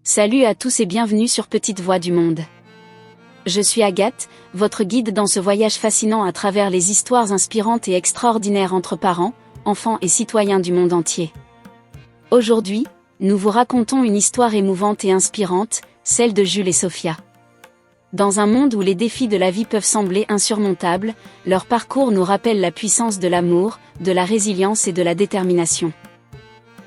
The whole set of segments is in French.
Salut à tous et bienvenue sur Petite Voix du Monde. Je suis Agathe, votre guide dans ce voyage fascinant à travers les histoires inspirantes et extraordinaires entre parents, enfants et citoyens du monde entier. Aujourd'hui, nous vous racontons une histoire émouvante et inspirante, celle de Jules et Sophia. Dans un monde où les défis de la vie peuvent sembler insurmontables, leur parcours nous rappelle la puissance de l'amour, de la résilience et de la détermination.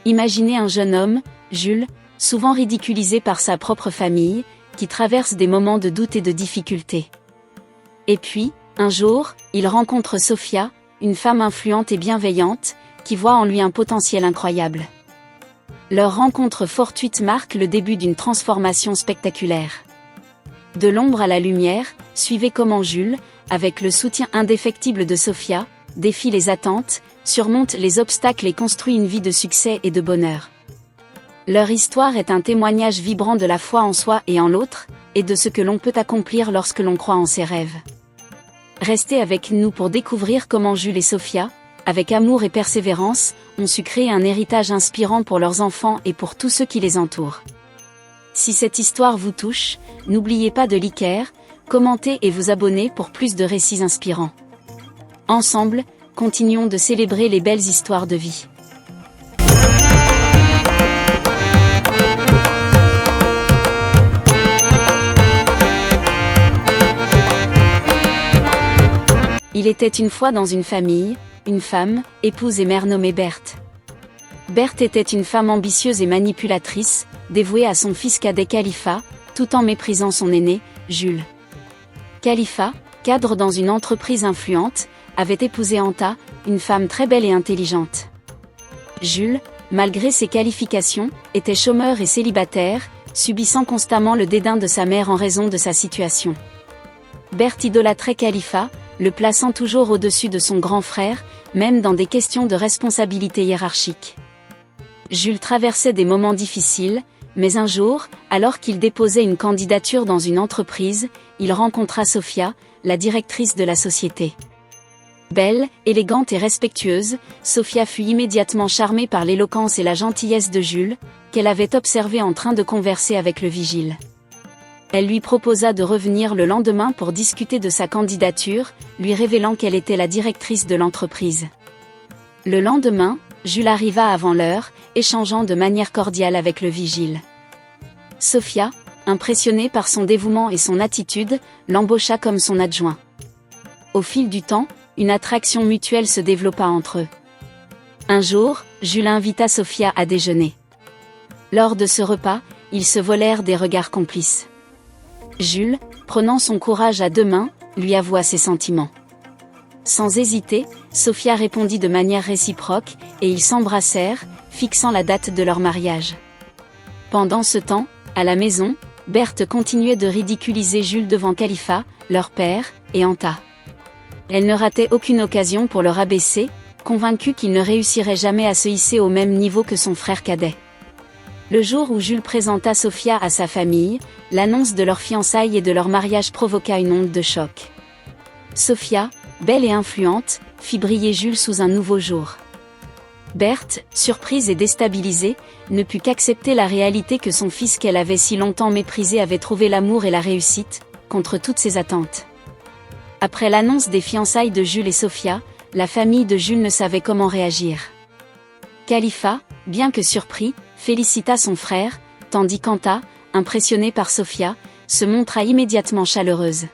Imaginez un jeune homme, Jules, souvent ridiculisé par sa propre famille, qui traverse des moments de doute et de difficulté. Et puis, un jour, il rencontre Sophia, une femme influente et bienveillante, qui voit en lui un potentiel incroyable. Leur rencontre fortuite marque le début d'une transformation spectaculaire. De l'ombre à la lumière, suivez comment Jules, avec le soutien indéfectible de Sophia, défie les attentes, surmonte les obstacles et construit une vie de succès et de bonheur. Leur histoire est un témoignage vibrant de la foi en soi et en l'autre, et de ce que l'on peut accomplir lorsque l'on croit en ses rêves. Restez avec nous pour découvrir comment Jules et Sophia, avec amour et persévérance, ont su créer un héritage inspirant pour leurs enfants et pour tous ceux qui les entourent. Si cette histoire vous touche, n'oubliez pas de liker, commenter et vous abonner pour plus de récits inspirants. Ensemble, continuons de célébrer les belles histoires de vie. Il était une fois dans une famille, une femme, épouse et mère nommée Berthe. Berthe était une femme ambitieuse et manipulatrice, dévouée à son fils cadet Khalifa, tout en méprisant son aîné, Jules. Khalifa, cadre dans une entreprise influente, avait épousé Anta, une femme très belle et intelligente. Jules, malgré ses qualifications, était chômeur et célibataire, subissant constamment le dédain de sa mère en raison de sa situation. Berthe idolâtrait Khalifa, le plaçant toujours au-dessus de son grand frère, même dans des questions de responsabilité hiérarchique. Jules traversait des moments difficiles, mais un jour, alors qu'il déposait une candidature dans une entreprise, il rencontra Sophia, la directrice de la société. Belle, élégante et respectueuse, Sophia fut immédiatement charmée par l'éloquence et la gentillesse de Jules, qu'elle avait observé en train de converser avec le vigile. Elle lui proposa de revenir le lendemain pour discuter de sa candidature, lui révélant qu'elle était la directrice de l'entreprise. Le lendemain, Jules arriva avant l'heure, échangeant de manière cordiale avec le vigile. Sophia, impressionnée par son dévouement et son attitude, l'embaucha comme son adjoint. Au fil du temps, une attraction mutuelle se développa entre eux. Un jour, Jules invita Sophia à déjeuner. Lors de ce repas, ils se volèrent des regards complices. Jules, prenant son courage à deux mains, lui avoua ses sentiments. Sans hésiter, Sophia répondit de manière réciproque, et ils s'embrassèrent, fixant la date de leur mariage. Pendant ce temps, à la maison, Berthe continuait de ridiculiser Jules devant Khalifa, leur père, et Anta. Elle ne ratait aucune occasion pour le rabaisser, convaincue qu'il ne réussirait jamais à se hisser au même niveau que son frère cadet. Le jour où Jules présenta Sophia à sa famille, l'annonce de leur fiançailles et de leur mariage provoqua une onde de choc. Sophia, belle et influente, fit briller Jules sous un nouveau jour. Berthe, surprise et déstabilisée, ne put qu'accepter la réalité que son fils qu'elle avait si longtemps méprisé avait trouvé l'amour et la réussite, contre toutes ses attentes. Après l'annonce des fiançailles de Jules et Sophia, la famille de Jules ne savait comment réagir. Khalifa, bien que surpris, félicita son frère, tandis qu'Anta, impressionnée par Sophia, se montra immédiatement chaleureuse.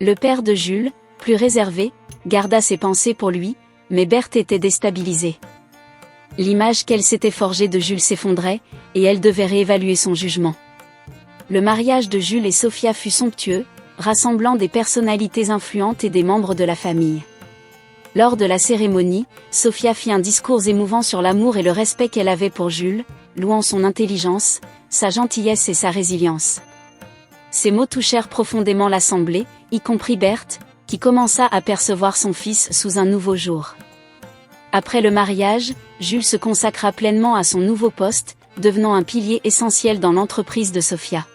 Le père de Jules, plus réservé, garda ses pensées pour lui, mais Berthe était déstabilisée. L'image qu'elle s'était forgée de Jules s'effondrait, et elle devait réévaluer son jugement. Le mariage de Jules et Sophia fut somptueux, rassemblant des personnalités influentes et des membres de la famille. Lors de la cérémonie, Sophia fit un discours émouvant sur l'amour et le respect qu'elle avait pour Jules, louant son intelligence, sa gentillesse et sa résilience. Ces mots touchèrent profondément l'assemblée, y compris Berthe, qui commença à percevoir son fils sous un nouveau jour. Après le mariage, Jules se consacra pleinement à son nouveau poste, devenant un pilier essentiel dans l'entreprise de Sophia.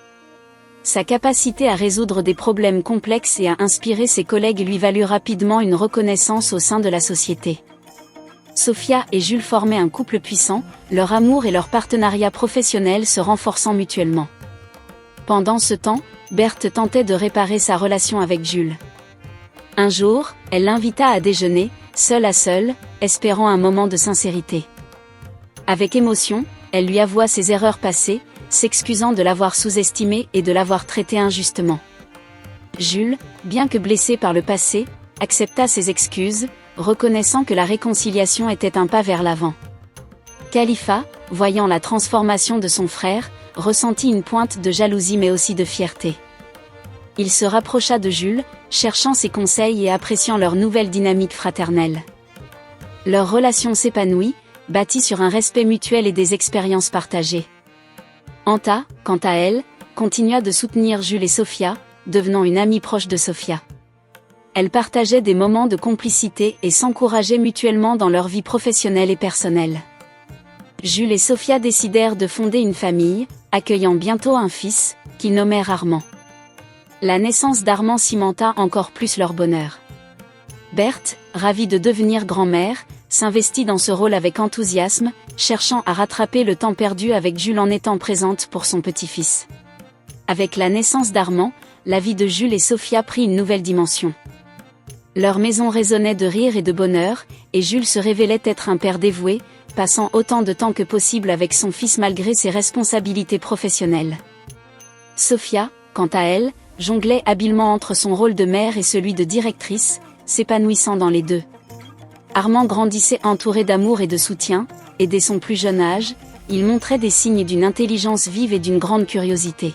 Sa capacité à résoudre des problèmes complexes et à inspirer ses collègues lui valut rapidement une reconnaissance au sein de la société. Sophia et Jules formaient un couple puissant, leur amour et leur partenariat professionnel se renforçant mutuellement. Pendant ce temps, Berthe tentait de réparer sa relation avec Jules. Un jour, elle l'invita à déjeuner, seul à seul, espérant un moment de sincérité. Avec émotion, elle lui avoua ses erreurs passées, s'excusant de l'avoir sous-estimé et de l'avoir traité injustement. Jules, bien que blessé par le passé, accepta ses excuses, reconnaissant que la réconciliation était un pas vers l'avant. Khalifa, voyant la transformation de son frère, ressentit une pointe de jalousie mais aussi de fierté. Il se rapprocha de Jules, cherchant ses conseils et appréciant leur nouvelle dynamique fraternelle. Leur relation s'épanouit, bâtie sur un respect mutuel et des expériences partagées. Anta, quant à elle, continua de soutenir Jules et Sophia, devenant une amie proche de Sophia. Elles partageaient des moments de complicité et s'encourageaient mutuellement dans leur vie professionnelle et personnelle. Jules et Sophia décidèrent de fonder une famille, accueillant bientôt un fils, qu'ils nommèrent Armand. La naissance d'Armand cimenta encore plus leur bonheur. Berthe, ravie de devenir grand-mère, s'investit dans ce rôle avec enthousiasme, cherchant à rattraper le temps perdu avec Jules en étant présente pour son petit-fils. Avec la naissance d'Armand, la vie de Jules et Sophia prit une nouvelle dimension. Leur maison résonnait de rire et de bonheur, et Jules se révélait être un père dévoué, passant autant de temps que possible avec son fils malgré ses responsabilités professionnelles. Sophia, quant à elle, jonglait habilement entre son rôle de mère et celui de directrice, s'épanouissant dans les deux. Armand grandissait entouré d'amour et de soutien, et dès son plus jeune âge, il montrait des signes d'une intelligence vive et d'une grande curiosité.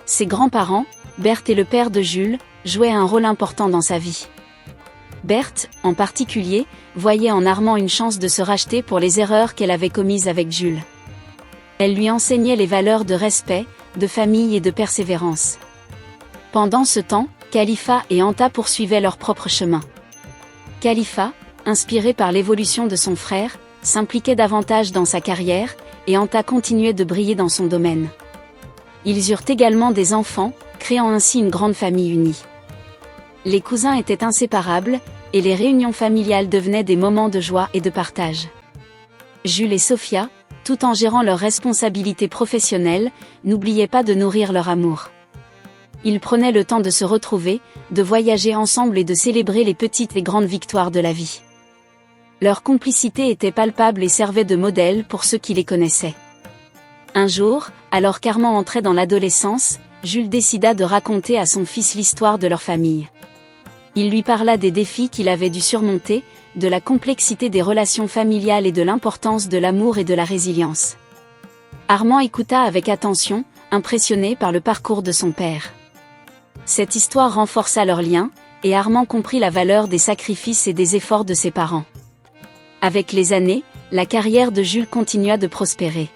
Ses grands-parents, Berthe et le père de Jules, jouaient un rôle important dans sa vie. Berthe, en particulier, voyait en Armand une chance de se racheter pour les erreurs qu'elle avait commises avec Jules. Elle lui enseignait les valeurs de respect, de famille et de persévérance. Pendant ce temps, Khalifa et Anta poursuivaient leur propre chemin. Khalifa, inspiré par l'évolution de son frère, s'impliquait davantage dans sa carrière, et Anta continuait de briller dans son domaine. Ils eurent également des enfants, créant ainsi une grande famille unie. Les cousins étaient inséparables, et les réunions familiales devenaient des moments de joie et de partage. Jules et Sophia, tout en gérant leurs responsabilités professionnelles, n'oubliaient pas de nourrir leur amour. Ils prenaient le temps de se retrouver, de voyager ensemble et de célébrer les petites et grandes victoires de la vie. Leur complicité était palpable et servait de modèle pour ceux qui les connaissaient. Un jour, alors qu'Armand entrait dans l'adolescence, Jules décida de raconter à son fils l'histoire de leur famille. Il lui parla des défis qu'il avait dû surmonter, de la complexité des relations familiales et de l'importance de l'amour et de la résilience. Armand écouta avec attention, impressionné par le parcours de son père. Cette histoire renforça leur lien, et Armand comprit la valeur des sacrifices et des efforts de ses parents. Avec les années, la carrière de Jules continua de prospérer.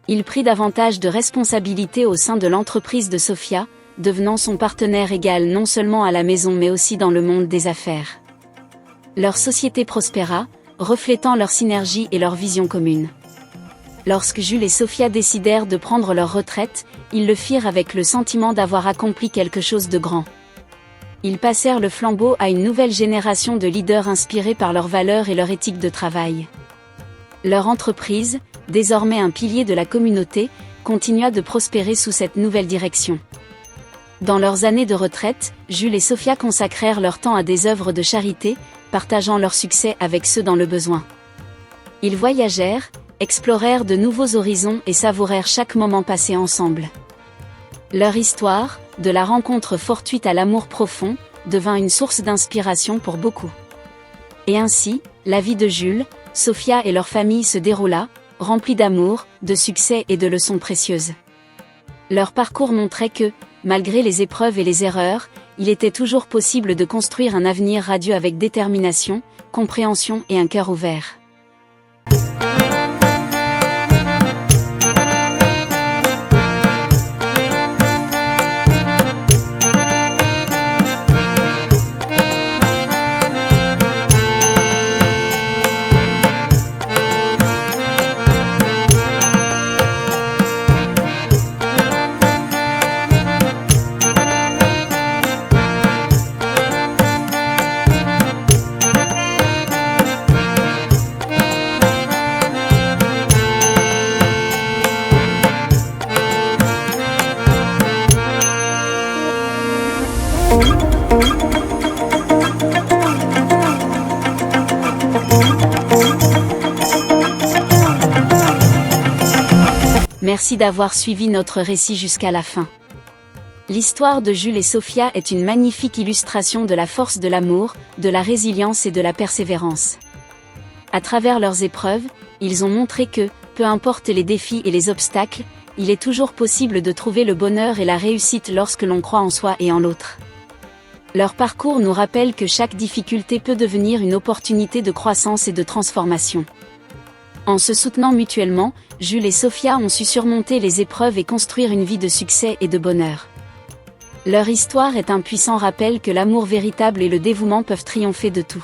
Il prit davantage de responsabilités au sein de l'entreprise de Sophia, devenant son partenaire égal non seulement à la maison mais aussi dans le monde des affaires. Leur société prospéra, reflétant leur synergie et leur vision commune. Lorsque Jules et Sophia décidèrent de prendre leur retraite, ils le firent avec le sentiment d'avoir accompli quelque chose de grand. Ils passèrent le flambeau à une nouvelle génération de leaders inspirés par leurs valeurs et leur éthique de travail. Leur entreprise, désormais un pilier de la communauté, continua de prospérer sous cette nouvelle direction. Dans leurs années de retraite, Jules et Sophia consacrèrent leur temps à des œuvres de charité, partageant leur succès avec ceux dans le besoin. Ils voyagèrent, explorèrent de nouveaux horizons et savourèrent chaque moment passé ensemble. Leur histoire, de la rencontre fortuite à l'amour profond, devint une source d'inspiration pour beaucoup. Et ainsi, la vie de Jules, Sophia et leur famille se déroula, remplie d'amour, de succès et de leçons précieuses. Leur parcours montrait que, malgré les épreuves et les erreurs, il était toujours possible de construire un avenir radieux avec détermination, compréhension et un cœur ouvert. Merci d'avoir suivi notre récit jusqu'à la fin. L'histoire de Jules et Sophia est une magnifique illustration de la force de l'amour, de la résilience et de la persévérance. À travers leurs épreuves, ils ont montré que, peu importe les défis et les obstacles, il est toujours possible de trouver le bonheur et la réussite lorsque l'on croit en soi et en l'autre. Leur parcours nous rappelle que chaque difficulté peut devenir une opportunité de croissance et de transformation. En se soutenant mutuellement, Jules et Sophia ont su surmonter les épreuves et construire une vie de succès et de bonheur. Leur histoire est un puissant rappel que l'amour véritable et le dévouement peuvent triompher de tout.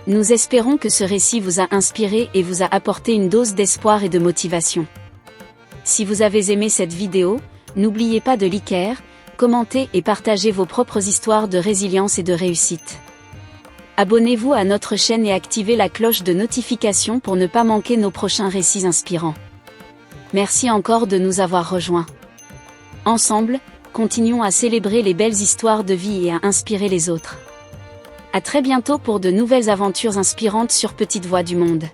Nous espérons que ce récit vous a inspiré et vous a apporté une dose d'espoir et de motivation. Si vous avez aimé cette vidéo, n'oubliez pas de liker, commenter et partager vos propres histoires de résilience et de réussite. Abonnez-vous à notre chaîne et activez la cloche de notification pour ne pas manquer nos prochains récits inspirants. Merci encore de nous avoir rejoints. Ensemble, continuons à célébrer les belles histoires de vie et à inspirer les autres. À très bientôt pour de nouvelles aventures inspirantes sur Petite Voix du Monde.